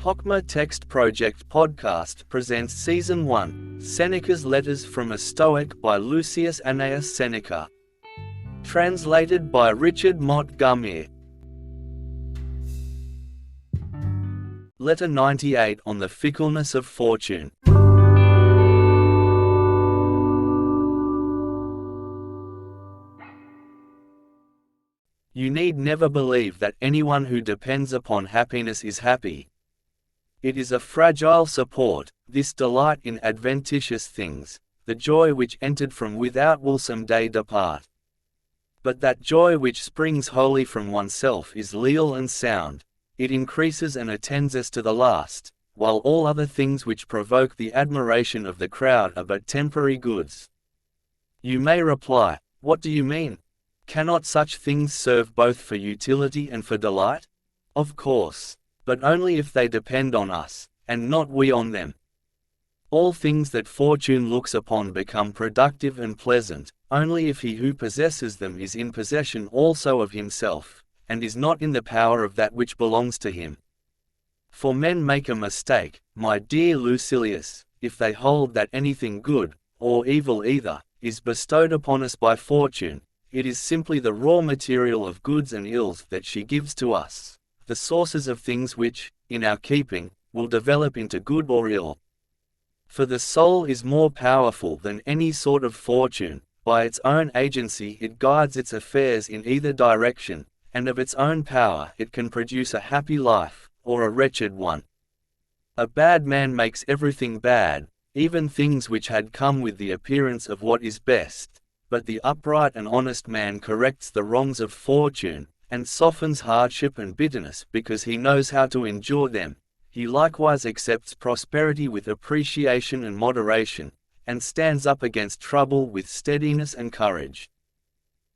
Hochma Text Project podcast presents Season 1, Seneca's Letters from a Stoic by Lucius Annaeus Seneca. Translated by Richard Montgomery. Letter 98 on the Fickleness of Fortune. You need never believe that anyone who depends upon happiness is happy. It is a fragile support, this delight in adventitious things, the joy which entered from without will some day depart. But that joy which springs wholly from oneself is leal and sound, it increases and attends us to the last, while all other things which provoke the admiration of the crowd are but temporary goods. You may reply, what do you mean? Cannot such things serve both for utility and for delight? Of course. But only if they depend on us, and not we on them. All things that fortune looks upon become productive and pleasant, only if he who possesses them is in possession also of himself, and is not in the power of that which belongs to him. For men make a mistake, my dear Lucilius, if they hold that anything good, or evil either, is bestowed upon us by fortune. It is simply the raw material of goods and ills that she gives to us, the sources of things which, in our keeping, will develop into good or ill. For the soul is more powerful than any sort of fortune, by its own agency it guides its affairs in either direction, and of its own power it can produce a happy life, or a wretched one. A bad man makes everything bad, even things which had come with the appearance of what is best, but the upright and honest man corrects the wrongs of fortune, and softens hardship and bitterness because he knows how to endure them. He likewise accepts prosperity with appreciation and moderation, and stands up against trouble with steadiness and courage.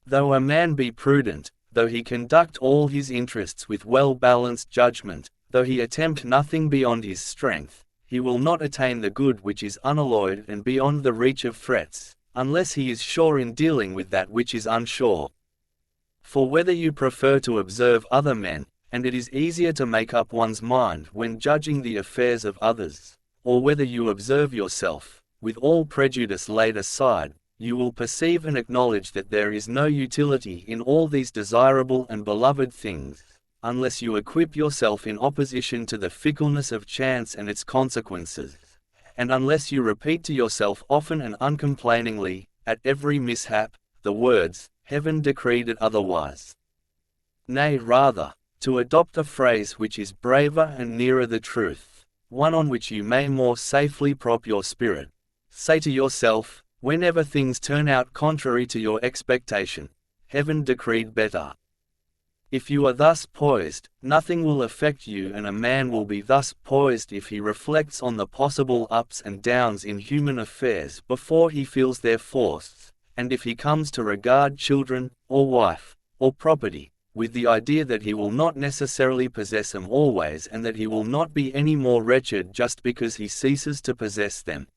Though a man be prudent, though he conduct all his interests with well-balanced judgment, though he attempt nothing beyond his strength, he will not attain the good which is unalloyed and beyond the reach of threats, unless he is sure in dealing with that which is unsure. For whether you prefer to observe other men, and it is easier to make up one's mind when judging the affairs of others, or whether you observe yourself, with all prejudice laid aside, you will perceive and acknowledge that there is no utility in all these desirable and beloved things, unless you equip yourself in opposition to the fickleness of chance and its consequences, and unless you repeat to yourself often and uncomplainingly, at every mishap, the words, Heaven decreed it otherwise. Nay, rather, to adopt a phrase which is braver and nearer the truth, one on which you may more safely prop your spirit, say to yourself, whenever things turn out contrary to your expectation, Heaven decreed better. If you are thus poised, nothing will affect you, and a man will be thus poised if he reflects on the possible ups and downs in human affairs before he feels their force, and if he comes to regard children, or wife, or property, with the idea that he will not necessarily possess them always and that he will not be any more wretched just because he ceases to possess them.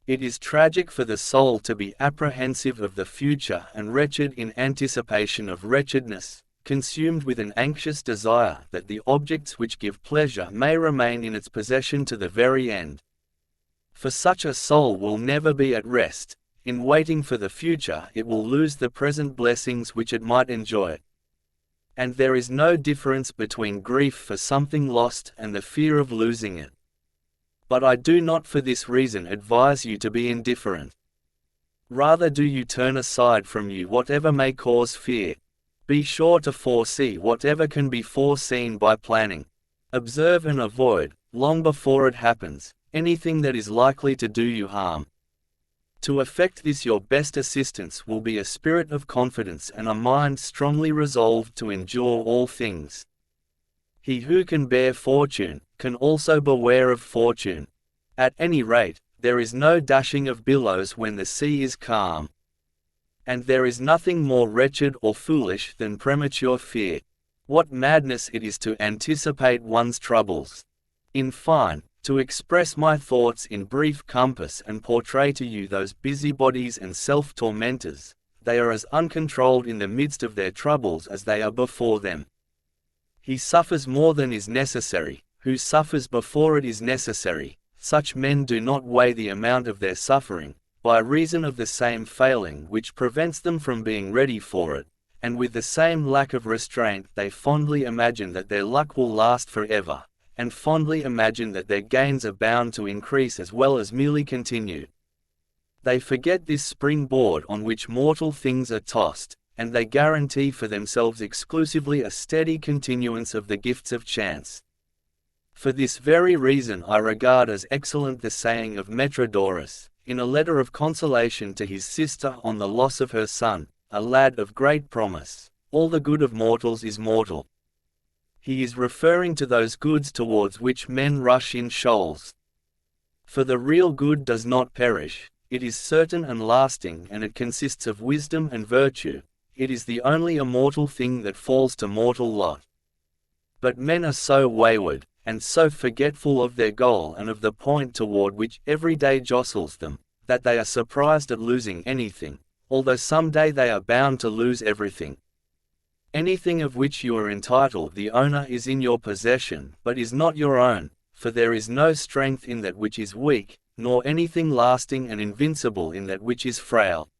It is tragic for the soul to be apprehensive of the future and wretched in anticipation of wretchedness, consumed with an anxious desire that the objects which give pleasure may remain in its possession to the very end. For such a soul will never be at rest. In waiting for the future it will lose the present blessings which it might enjoy. And there is no difference between grief for something lost and the fear of losing it. But I do not for this reason advise you to be indifferent. Rather do you turn aside from you whatever may cause fear. Be sure to foresee whatever can be foreseen by planning. Observe and avoid, long before it happens, anything that is likely to do you harm. To effect this your best assistance will be a spirit of confidence and a mind strongly resolved to endure all things. He who can bear fortune, can also beware of fortune. At any rate, there is no dashing of billows when the sea is calm. And there is nothing more wretched or foolish than premature fear. What madness it is to anticipate one's troubles. In fine, to express my thoughts in brief compass and portray to you those busybodies and self-tormentors, they are as uncontrolled in the midst of their troubles as they are before them. He suffers more than is necessary, who suffers before it is necessary, such men do not weigh the amount of their suffering, by reason of the same failing which prevents them from being ready for it, and with the same lack of restraint they fondly imagine that their luck will last forever, and fondly imagine that their gains are bound to increase as well as merely continue. They forget this springboard on which mortal things are tossed, and they guarantee for themselves exclusively a steady continuance of the gifts of chance. For this very reason I regard as excellent the saying of Metrodorus, in a letter of consolation to his sister on the loss of her son, a lad of great promise, "All the good of mortals is mortal." He is referring to those goods towards which men rush in shoals. For the real good does not perish, it is certain and lasting, and it consists of wisdom and virtue. It is the only immortal thing that falls to mortal lot. But men are so wayward, and so forgetful of their goal and of the point toward which every day jostles them, that they are surprised at losing anything, although some day they are bound to lose everything. Anything of which you are entitled the owner is in your possession, but is not your own, for there is no strength in that which is weak, nor anything lasting and invincible in that which is frail.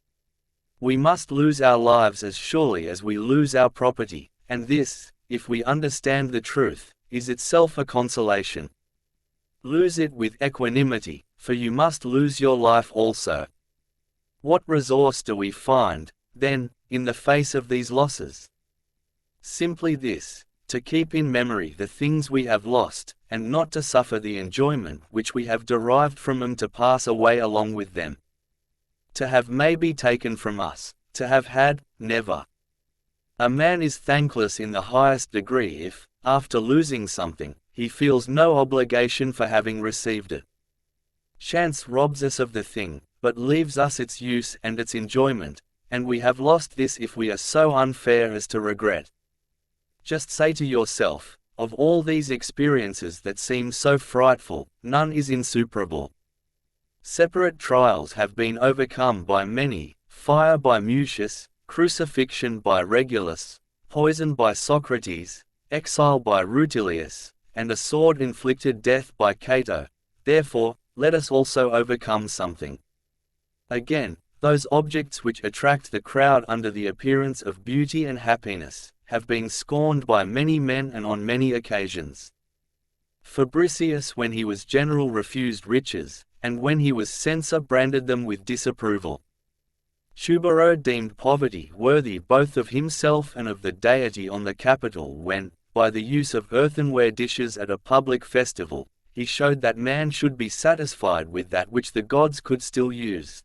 We must lose our lives as surely as we lose our property, and this, if we understand the truth, is itself a consolation. Lose it with equanimity, for you must lose your life also. What resource do we find, then, in the face of these losses? Simply this: to keep in memory the things we have lost, and not to suffer the enjoyment which we have derived from them to pass away along with them. To have may be taken from us, to have had, never. A man is thankless in the highest degree if, after losing something, he feels no obligation for having received it. Chance robs us of the thing, but leaves us its use and its enjoyment, and we have lost this if we are so unfair as to regret. Just say to yourself, of all these experiences that seem so frightful, none is insuperable. Separate trials have been overcome by many: fire by Mucius, crucifixion by Regulus, poison by Socrates, exile by Rutilius, and a sword-inflicted death by Cato. Therefore, let us also overcome something. Again, those objects which attract the crowd under the appearance of beauty and happiness, have been scorned by many men and on many occasions. Fabricius when he was general refused riches, and when he was censor branded them with disapproval. Schubero deemed poverty worthy both of himself and of the deity on the Capitol when, by the use of earthenware dishes at a public festival, he showed that man should be satisfied with that which the gods could still use.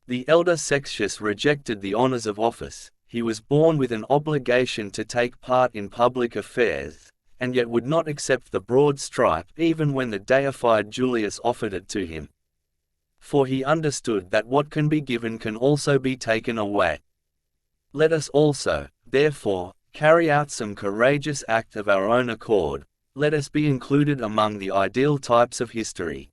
The elder Sextius rejected the honors of office. He was born with an obligation to take part in public affairs, and yet would not accept the broad stripe even when the deified Julius offered it to him. For he understood that what can be given can also be taken away. Let us also, therefore, carry out some courageous act of our own accord. Let us be included among the ideal types of history.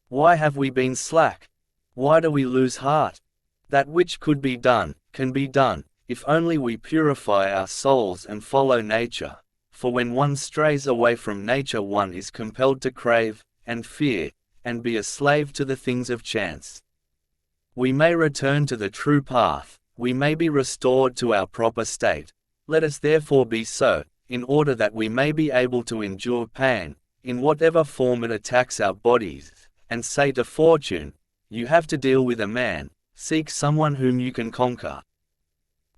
Why have we been slack? Why do we lose heart? That which could be done, can be done, if only we purify our souls and follow nature. For when one strays away from nature one is compelled to crave, and fear, and be a slave to the things of chance. We may return to the true path, we may be restored to our proper state. Let us therefore be so, in order that we may be able to endure pain, in whatever form it attacks our bodies, and say to fortune, "You have to deal with a man, seek someone whom you can conquer."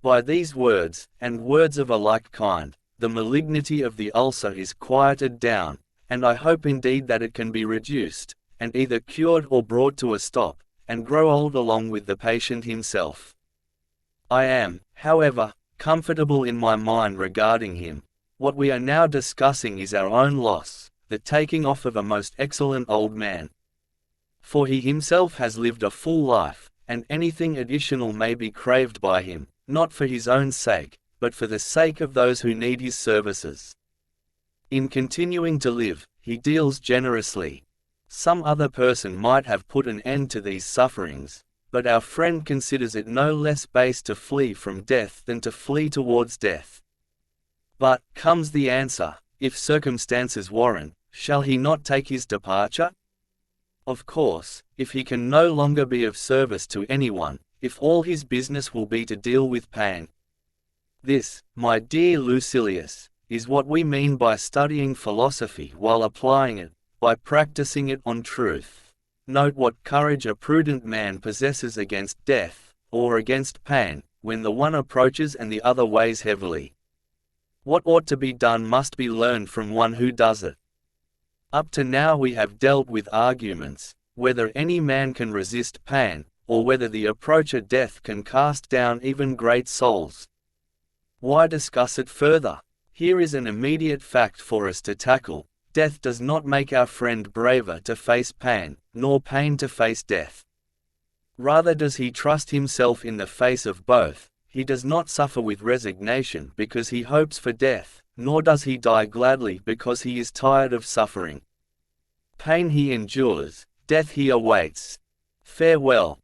By these words, and words of a like kind, the malignity of the ulcer is quieted down, and I hope indeed that it can be reduced, and either cured or brought to a stop, and grow old along with the patient himself. I am, however, comfortable in my mind regarding him. What we are now discussing is our own loss, the taking off of a most excellent old man. For he himself has lived a full life, and anything additional may be craved by him, not for his own sake, but for the sake of those who need his services. In continuing to live, he deals generously. Some other person might have put an end to these sufferings, but our friend considers it no less base to flee from death than to flee towards death. But, comes the answer, if circumstances warrant, shall he not take his departure? Of course, if he can no longer be of service to anyone, if all his business will be to deal with pain. This, my dear Lucilius, is what we mean by studying philosophy while applying it, by practicing it on truth. Note what courage a prudent man possesses against death, or against pain, when the one approaches and the other weighs heavily. What ought to be done must be learned from one who does it. Up to now we have dealt with arguments, whether any man can resist pain, or whether the approach of death can cast down even great souls. Why discuss it further? Here is an immediate fact for us to tackle: death does not make our friend braver to face pain, nor pain to face death. Rather does he trust himself in the face of both. He does not suffer with resignation because he hopes for death, nor does he die gladly because he is tired of suffering. Pain he endures, death he awaits. Farewell.